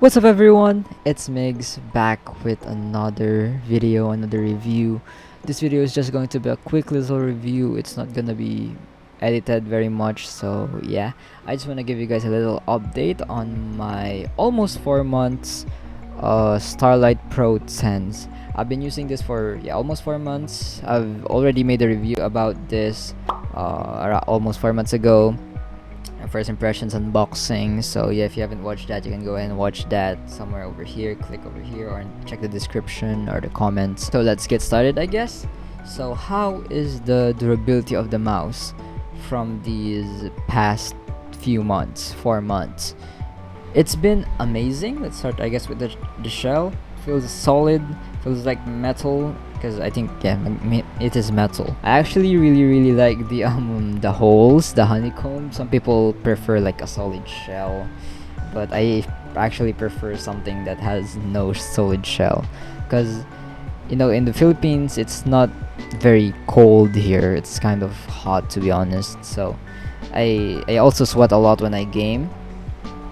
What's up everyone, it's Migs back with another video, another review. This video is just going to be a quick little review. It's not gonna be edited very much, so yeah. I just want to give you guys a little update on my almost 4 months Starlight Pro Tenz. I've been using this for almost 4 months. I've already made a review about this almost 4 months ago. First impressions unboxing. So yeah, if you haven't watched that, you can go ahead and watch that somewhere over here. Click over here or check the description or the comments. So let's get started, I guess. So how is the durability of the mouse from these past few months, 4 months? It's been amazing. Let's start, I guess, with the shell. Feels solid, feels like metal, because I think it is metal. I actually really like the holes, the honeycomb. Some people prefer like a solid shell, but I actually prefer something that has no solid shell, because in the Philippines it's not very cold here. It's kind of hot, to be honest. So I also sweat a lot when I game.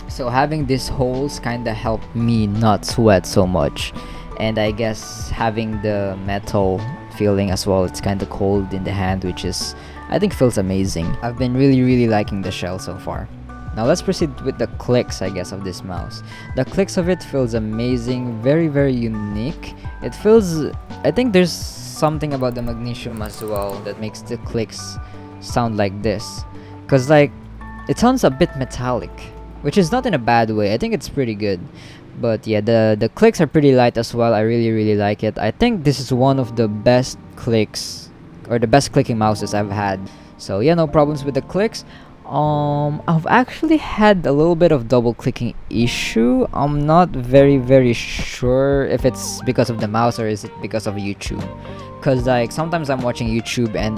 So having these holes kind of help me not sweat so much, and I guess having the metal feeling as well, it's kind of cold in the hand, which is, I think, feels amazing. I've been really liking the shell so far. Now let's proceed with the clicks, I guess, of this mouse. The clicks of it feels amazing, very unique. It feels, I think there's something about the magnesium as well that makes the clicks sound like this, because like it sounds a bit metallic, which is not in a bad way. I think it's pretty good. But yeah, the clicks are pretty light as well. I really like it. I think this is one of the best clicks, or the best clicking mouses I've had. So yeah, no problems with the clicks. I've actually had a little bit of double clicking issue. I'm not very sure if it's because of the mouse or is it because of YouTube. Cause like sometimes I'm watching YouTube and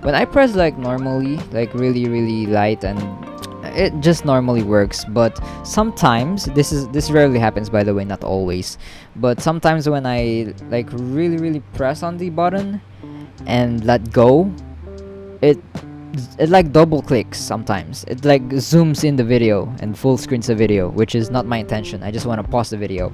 when I press like normally, like really light, and it just normally works. But sometimes this rarely happens, by the way, not always, but sometimes when I like really press on the button and let go, it like double clicks. Sometimes it like zooms in the video and full screens the video, which is not my intention. I just want to pause the video.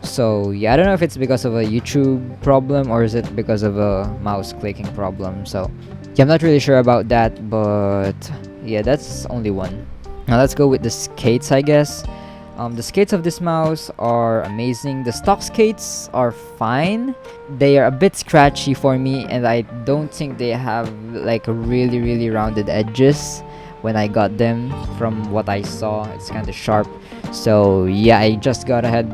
So yeah, I don't know if it's because of a YouTube problem or is it because of a mouse clicking problem. So yeah, I'm not really sure about that, but yeah, that's only one. Now let's go with the skates, I guess. The skates of this mouse are amazing. The stock skates are fine. They are a bit scratchy for me, and I don't think they have like really rounded edges. When I got them, from what I saw, it's kind of sharp. So yeah, I just gone ahead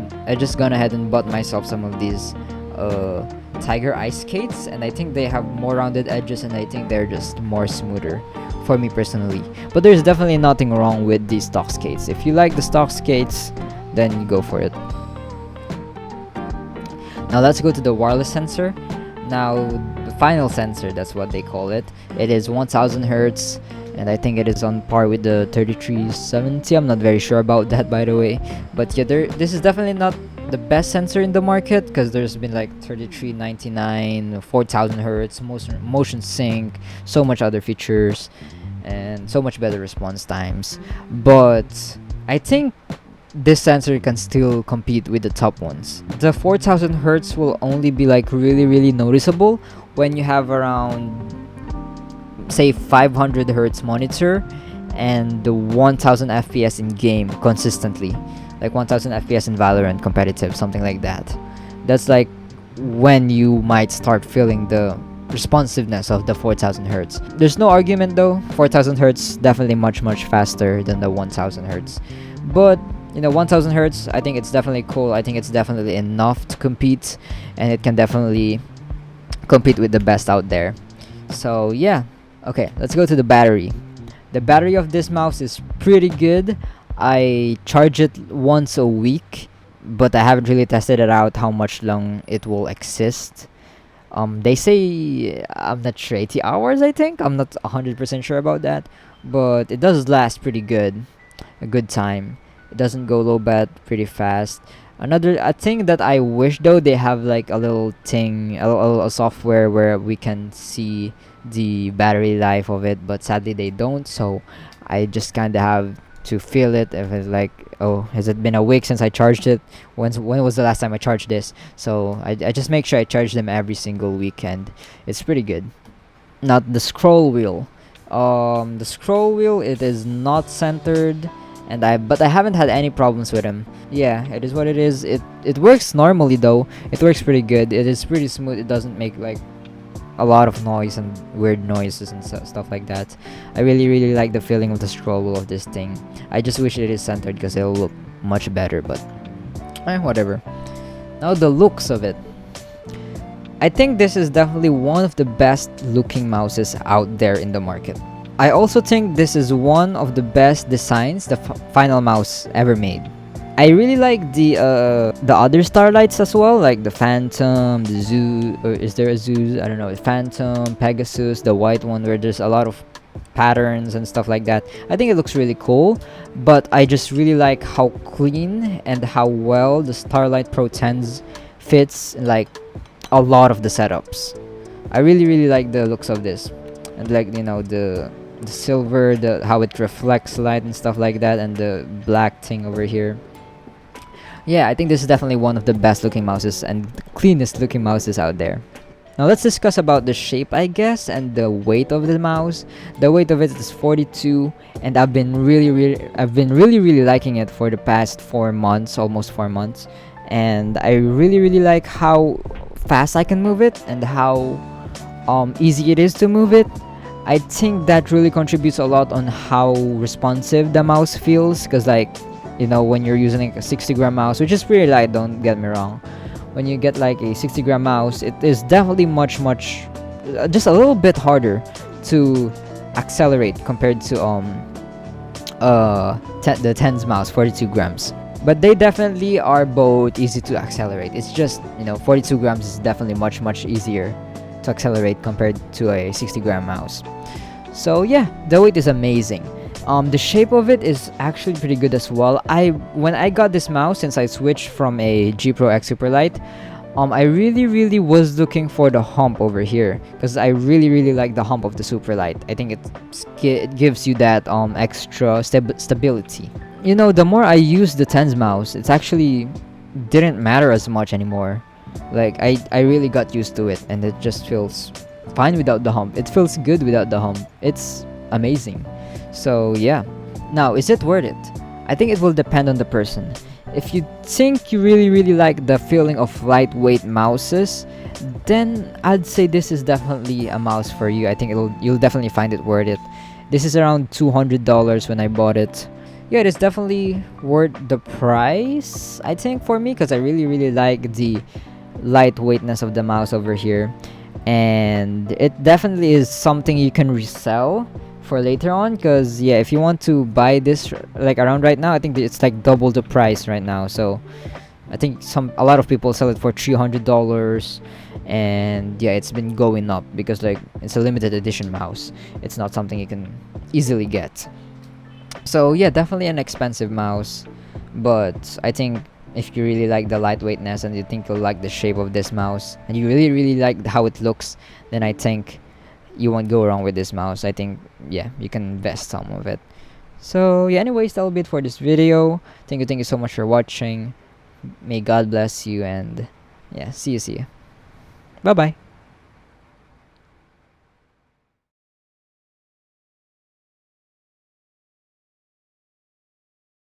and bought myself some of these Tiger ice skates, and I think they have more rounded edges, and I think they're just more smoother for me personally. But there's definitely nothing wrong with these stock skates. If you like the stock skates, then you go for it. Now let's go to the wireless sensor. Now the final sensor, that's what they call it. It is 1000 hertz, and I think it is on par with the 3370. I'm not very sure about that, by the way. But yeah, this is definitely not the best sensor in the market, because there's been like 3399, 4000 hertz, motion sync, so much other features, and so much better response times. But I think this sensor can still compete with the top ones. The 4000 hertz will only be like really noticeable when you have around, say, 500 hertz monitor and the 1000 fps in game consistently, like 1000 fps in valorant competitive, something like that. That's like when you might start feeling the responsiveness of the 4000 hertz. There's no argument though, 4000 hertz definitely much faster than the 1000 hertz. But 1000 hertz, I think it's definitely cool. I think it's definitely enough to compete, and it can definitely compete with the best out there. So yeah. Okay, let's go to the battery. The battery of this mouse is pretty good. I charge it once a week, but I haven't really tested it out how much long it will exist. They say, I'm not sure, 80 hours, I think. I'm not 100% sure about that, but it does last pretty good, a good time. It doesn't go low bat pretty fast. A thing that I wish though, they have like a little thing, a software where we can see the battery life of it, but sadly they don't. So I just kind of have to feel it if it's like oh, has it been a week since I charged it? When was the last time I charged this? So I just make sure I charge them every single weekend. It's pretty good. Not the scroll wheel. The scroll wheel, it is not centered, and I haven't had any problems with him. Yeah, it is what it is. It works normally though. It works pretty good. It is pretty smooth. It doesn't make like a lot of noise and weird noises and stuff like that. I really like the feeling of the scroll wheel of this thing. I just wish it is centered because it'll look much better, but whatever. Now the looks of it. I think this is definitely one of the best looking mouses out there in the market. I also think this is one of the best designs the Final Mouse ever made. I really like the other Starlights as well, like the Phantom, the Zoo, or is there a Zoo? I don't know, Phantom, Pegasus, the white one where there's a lot of patterns and stuff like that. I think it looks really cool, but I just really like how clean and how well the Starlight Pro Tenz fits in like a lot of the setups. I really like the looks of this, and like, you know, the silver, the how it reflects light and stuff like that, and the black thing over here. Yeah, I think this is definitely one of the best looking mouses and the cleanest looking mouses out there. Now let's discuss about the shape, I guess, and the weight of the mouse. The weight of it is 42, and I've been really liking it for the past 4 months, almost 4 months, and I really like how fast I can move it and how easy it is to move it. I think that really contributes a lot on how responsive the mouse feels, because like, you know, when you're using like a 60-gram mouse, which is pretty light, don't get me wrong, when you get like a 60-gram mouse, it is definitely much just a little bit harder to accelerate compared to the Tenz mouse, 42 grams. But they definitely are both easy to accelerate. It's just, you know, 42 grams is definitely much easier to accelerate compared to a 60-gram mouse. So yeah, the weight is amazing. The shape of it is actually pretty good as well. When I got this mouse, since I switched from a G Pro X Superlight, I really was looking for the hump over here, because I really like the hump of the Superlight. I think it gives you that extra stability. You know, the more I use the Tenz mouse, it's actually didn't matter as much anymore. Like I really got used to it, and it just feels fine without the hump. It feels good without the hump. It's amazing. So yeah. Now, is it worth it? I think it will depend on the person. If you think you really like the feeling of lightweight mouses, then I'd say this is definitely a mouse for you. I think you'll definitely find it worth it. This is around $200 when I bought it. Yeah, it is definitely worth the price, I think, for me, because I really like the lightweightness of the mouse over here, and it definitely is something you can resell for later on, because yeah, if you want to buy this like around right now, I think it's like double the price right now. So I think a lot of people sell it for $300, and yeah, it's been going up because like it's a limited edition mouse. It's not something you can easily get. So yeah, definitely an expensive mouse, but I think if you really like the lightweightness and you think you'll like the shape of this mouse, and you really like how it looks, then I think you won't go wrong with this mouse. I think, yeah, you can invest some of it. So yeah, anyways, that'll be it for this video. Thank you so much for watching. May God bless you, and yeah, see you. Bye bye.